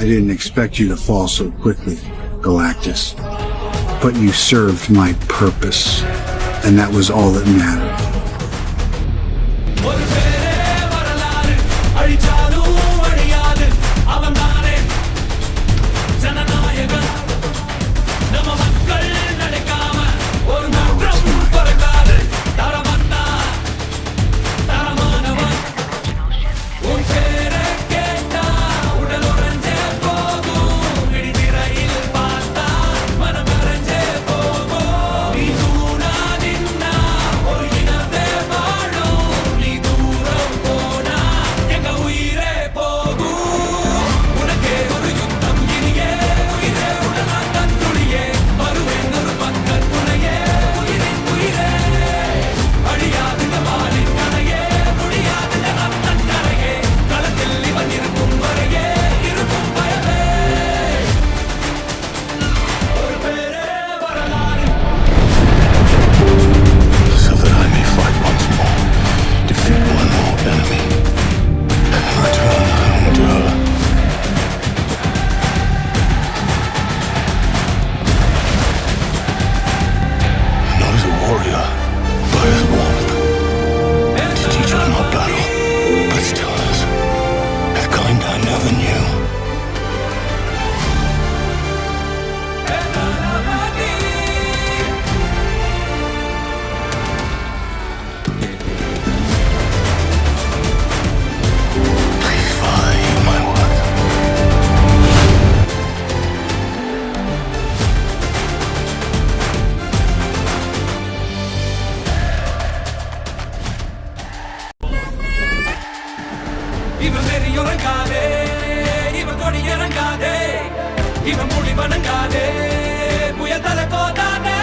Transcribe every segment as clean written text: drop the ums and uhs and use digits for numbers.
I didn't expect you to fall so quickly, Galactus. But you served my purpose, and that was all that mattered. இவன் வெறியுறங்காதே, இவன் கொடி இறங்காதே, இவன் முடி வணங்காதே, புயல் தலை கோதாதே,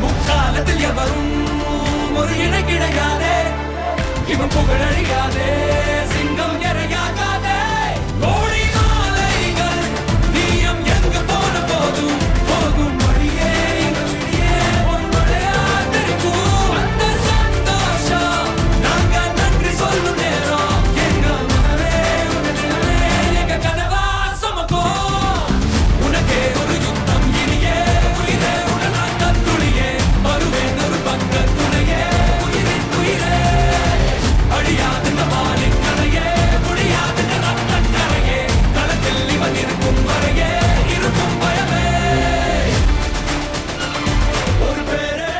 முக்காலத்தில் எவரும் ஒரு இணை கிடையாதே, இவன் புகழழியாதே, சிங்கம் இறையாகாதே, கோடி மாலைகள் நீயம் எங்கு போன போதும் போகும் வழியே இவன் விழியே ஒரு மழையா தெரிக்கும். அந்த சந்தோஷம் நாங்க நன்றி சொல்லும் நேரம், எங்க மனமே உனதினமே எங்க கனவா சுமக்கும். உனக்கே ஒரு யுத்தம் இனியே, உயிரே உடனாக்க துளியே, வருவேன் ஒரு பக்க துணையே, உயிரின் உயிரே, அழியாது இந்த வானின் கரையே, முடியாது இந்த ரத்தக் கரையே, களத்தில் இவன் இருக்கும் வரையே இருக்கும் பயமே. ஒரு பேரே